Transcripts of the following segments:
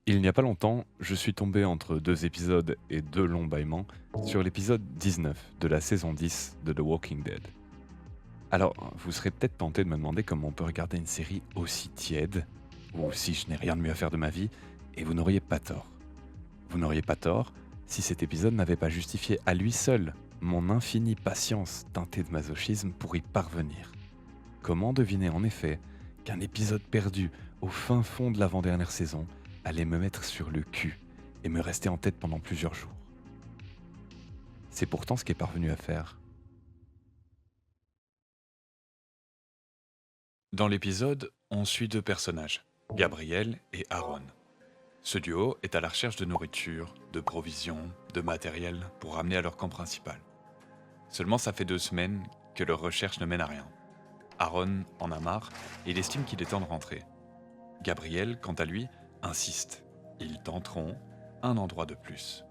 Il n'y a pas longtemps, je suis tombé entre deux épisodes et deux longs bâillements sur l'épisode 19 de la saison 10 de The Walking Dead. Alors, vous serez peut-être tenté de me demander comment on peut regarder une série aussi tiède, ou si je n'ai rien de mieux à faire de ma vie, et vous n'auriez pas tort. Vous n'auriez pas tort si cet épisode n'avait pas justifié à lui seul mon infinie patience teintée de masochisme pour y parvenir. Comment deviner en effet qu'un épisode perdu au fin fond de l'avant-dernière saison allait me mettre sur le cul et me rester en tête pendant plusieurs jours? C'est pourtant ce qu'est parvenu à faire. Dans l'épisode, on suit deux personnages, Gabriel et Aaron. Ce duo est à la recherche de nourriture, de provisions, de matériel pour ramener à leur camp principal. Seulement ça fait 2 semaines que leur recherche ne mène à rien. Aaron en a marre et il estime qu'il est temps de rentrer. Gabriel, quant à lui, insiste. Ils tenteront un endroit de plus.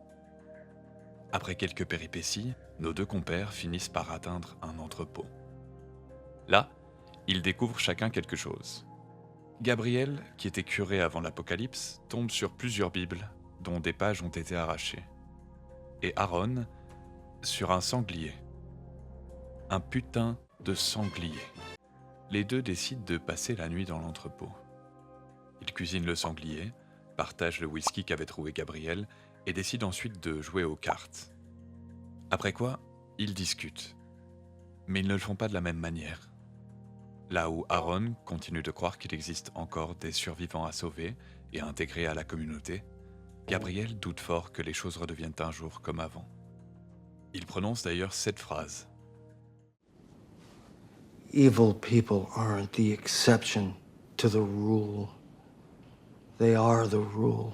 Après quelques péripéties, nos deux compères finissent par atteindre un entrepôt. Là, ils découvrent chacun quelque chose. Gabriel, qui était curé avant l'Apocalypse, tombe sur plusieurs Bibles, dont des pages ont été arrachées. Et Aaron, sur un sanglier. Un putain de sanglier. Les deux décident de passer la nuit dans l'entrepôt. Ils cuisinent le sanglier, partagent le whisky qu'avait trouvé Gabriel et décident ensuite de jouer aux cartes. Après quoi, ils discutent. Mais ils ne le font pas de la même manière. Là où Aaron continue de croire qu'il existe encore des survivants à sauver et à intégrer à la communauté, Gabriel doute fort que les choses redeviennent un jour comme avant. Il prononce d'ailleurs cette phrase. Evil people aren't the exception to the rule. They are the rule.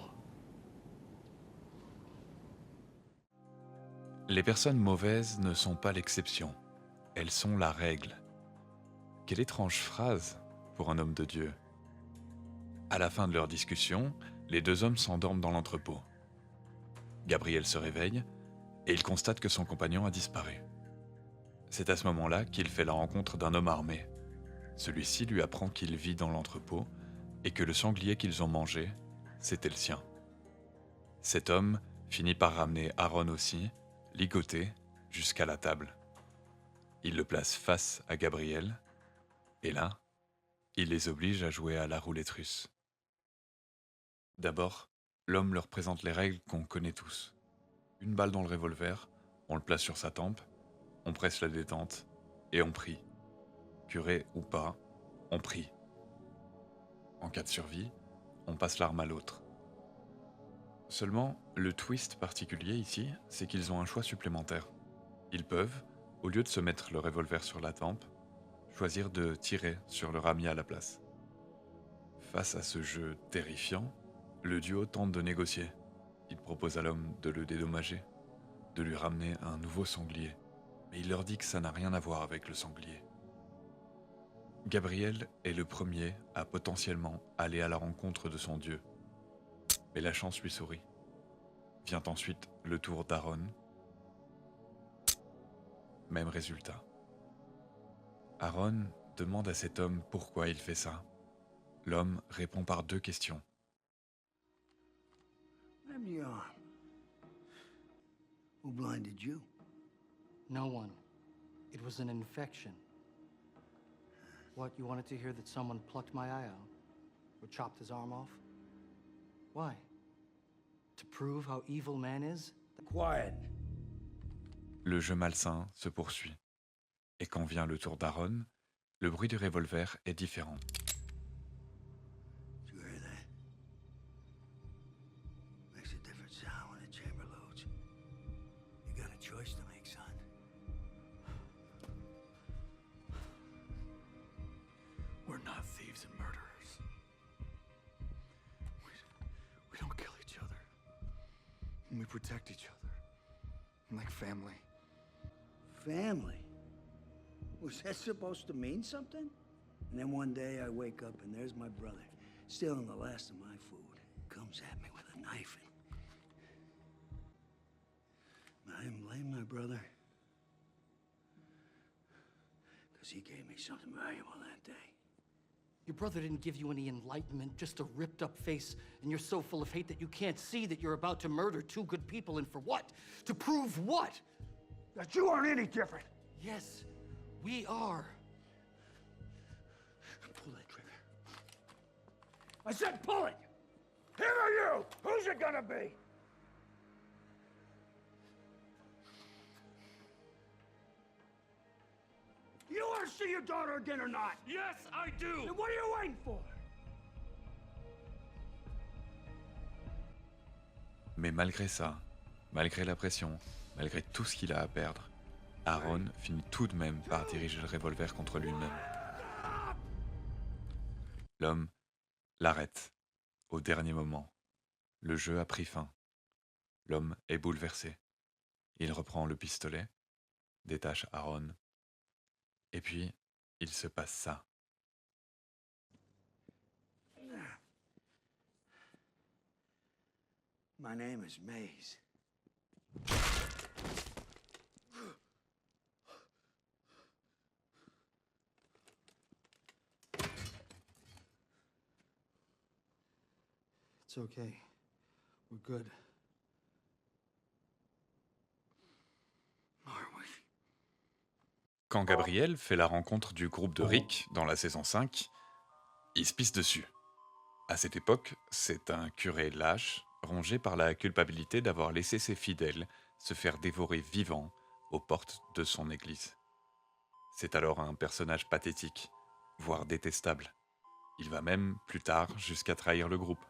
Les personnes mauvaises ne sont pas l'exception, elles sont la règle. Quelle étrange phrase pour un homme de Dieu. À la fin de leur discussion, les deux hommes s'endorment dans l'entrepôt. Gabriel se réveille et il constate que son compagnon a disparu. C'est à ce moment-là qu'il fait la rencontre d'un homme armé. Celui-ci lui apprend qu'il vit dans l'entrepôt et que le sanglier qu'ils ont mangé, c'était le sien. Cet homme finit par ramener Aaron aussi, ligoté, jusqu'à la table. Il le place face à Gabriel, et là, il les oblige à jouer à la roulette russe. D'abord, l'homme leur présente les règles qu'on connaît tous. Une balle dans le revolver, on le place sur sa tempe, on presse la détente, et on prie. Curé ou pas, on prie. En cas de survie, on passe l'arme à l'autre. Seulement, le twist particulier ici, c'est qu'ils ont un choix supplémentaire. Ils peuvent, au lieu de se mettre le revolver sur la tempe, choisir de tirer sur leur ami à la place. Face à ce jeu terrifiant, le duo tente de négocier. Il propose à l'homme de le dédommager, de lui ramener un nouveau sanglier. Mais il leur dit que ça n'a rien à voir avec le sanglier. Gabriel est le premier à potentiellement aller à la rencontre de son dieu. Mais la chance lui sourit. Vient ensuite le tour d'Aaron. Même résultat. Aaron demande à cet homme pourquoi il fait ça. L'homme répond par deux questions. I'm the arm. Who blinded you? No one. It was an infection. What, you wanted to hear that someone plucked my eye out? Or chopped his arm off? Why? To prove how evil man is? Quiet. Le jeu malsain se poursuit. Et quand vient le tour d'Aaron, le bruit du revolver est différent. Did you hear that? Makes a different sound when the chamber loads. You got a choice to make, son. We're not thieves and murderers. We don't kill each other. We protect each other. Like family. Family? Was that supposed to mean something? And then one day I wake up and there's my brother, stealing the last of my food. Comes at me with a knife and I didn't blame my brother. Because he gave me something valuable that day. Your brother didn't give you any enlightenment, just a ripped up face, and you're so full of hate that you can't see that you're about to murder two good people, and for what? To prove what? That you aren't any different. Yes, we are. Pull that trigger. I said pull it! Him or you? Who's it gonna be? You want to see your daughter again or not? Yes, I do! Then what are you waiting for? Mais malgré ça, malgré la pression, malgré tout ce qu'il a à perdre, Aaron finit tout de même par diriger le revolver contre lui-même. L'homme l'arrête au dernier moment. Le jeu a pris fin. L'homme est bouleversé. Il reprend le pistolet, détache Aaron, et puis il se passe ça. My name is Maze. It's okay. We're good. Are we? Quand Gabriel fait la rencontre du groupe de Rick dans la saison 5, il se pisse dessus. À cette époque, c'est un curé lâche, rongé par la culpabilité d'avoir laissé ses fidèles se faire dévorer vivants aux portes de son église. C'est alors un personnage pathétique, voire détestable. Il va même, plus tard, jusqu'à trahir le groupe.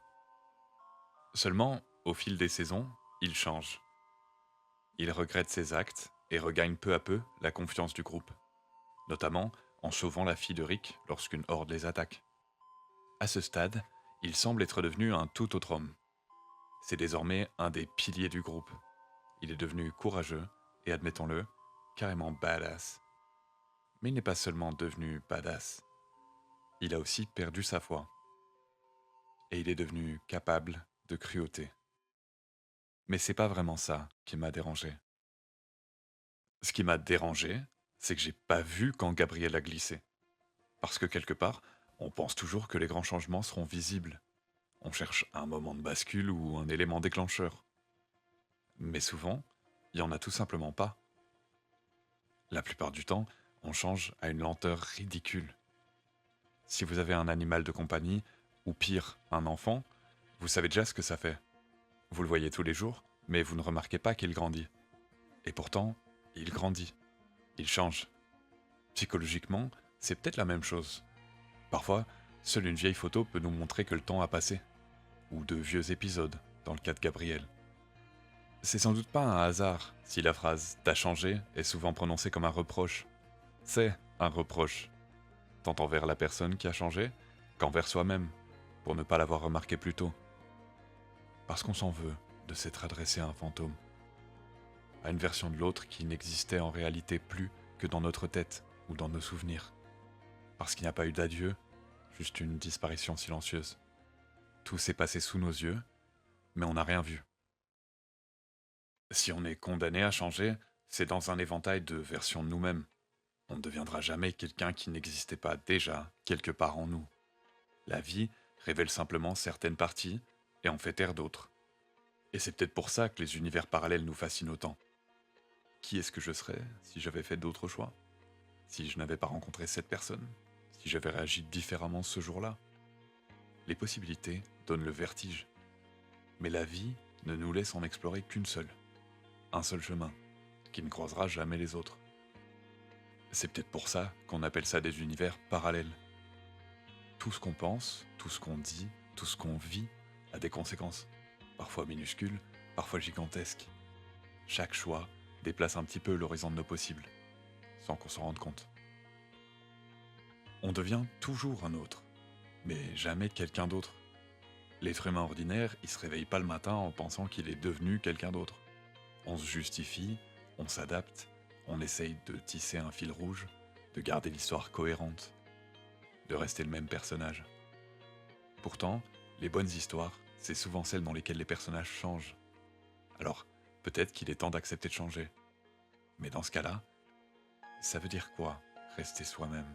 Seulement, au fil des saisons, il change. Il regrette ses actes et regagne peu à peu la confiance du groupe, notamment en sauvant la fille de Rick lorsqu'une horde les attaque. À ce stade, il semble être devenu un tout autre homme. C'est désormais un des piliers du groupe. Il est devenu courageux et, admettons-le, carrément badass. Mais il n'est pas seulement devenu badass. Il a aussi perdu sa foi. Et il est devenu capable de cruauté. Mais c'est pas vraiment ça qui m'a dérangé. Ce qui m'a dérangé, c'est que j'ai pas vu quand Gabriel a glissé. Parce que quelque part, on pense toujours que les grands changements seront visibles. On cherche un moment de bascule ou un élément déclencheur. Mais souvent, il n'y en a tout simplement pas. La plupart du temps, on change à une lenteur ridicule. Si vous avez un animal de compagnie, ou pire, un enfant, vous savez déjà ce que ça fait. Vous le voyez tous les jours, mais vous ne remarquez pas qu'il grandit. Et pourtant, il grandit. Il change. Psychologiquement, c'est peut-être la même chose. Parfois, seule une vieille photo peut nous montrer que le temps a passé. Ou de vieux épisodes, dans le cas de Gabriel. C'est sans doute pas un hasard si la phrase « t'as changé » est souvent prononcée comme un reproche. C'est un reproche. Tant envers la personne qui a changé, qu'envers soi-même, pour ne pas l'avoir remarqué plus tôt. Parce qu'on s'en veut de s'être adressé à un fantôme. À une version de l'autre qui n'existait en réalité plus que dans notre tête ou dans nos souvenirs. Parce qu'il n'y a pas eu d'adieu, juste une disparition silencieuse. Tout s'est passé sous nos yeux, mais on n'a rien vu. Si on est condamné à changer, c'est dans un éventail de versions de nous-mêmes. On ne deviendra jamais quelqu'un qui n'existait pas déjà quelque part en nous. La vie révèle simplement certaines parties et en fait taire d'autres. Et c'est peut-être pour ça que les univers parallèles nous fascinent autant. Qui est-ce que je serais si j'avais fait d'autres choix? Si je n'avais pas rencontré cette personne? Si j'avais réagi différemment ce jour-là? Les possibilités donnent le vertige. Mais la vie ne nous laisse en explorer qu'une seule. Un seul chemin, qui ne croisera jamais les autres. C'est peut-être pour ça qu'on appelle ça des univers parallèles. Tout ce qu'on pense, tout ce qu'on dit, tout ce qu'on vit a des conséquences. Parfois minuscules, parfois gigantesques. Chaque choix déplace un petit peu l'horizon de nos possibles, sans qu'on s'en rende compte. On devient toujours un autre, mais jamais quelqu'un d'autre. L'être humain ordinaire, il se réveille pas le matin en pensant qu'il est devenu quelqu'un d'autre. On se justifie, on s'adapte, on essaye de tisser un fil rouge, de garder l'histoire cohérente, de rester le même personnage. Pourtant, les bonnes histoires, c'est souvent celles dans lesquelles les personnages changent. Alors, peut-être qu'il est temps d'accepter de changer. Mais dans ce cas-là, ça veut dire quoi, rester soi-même ?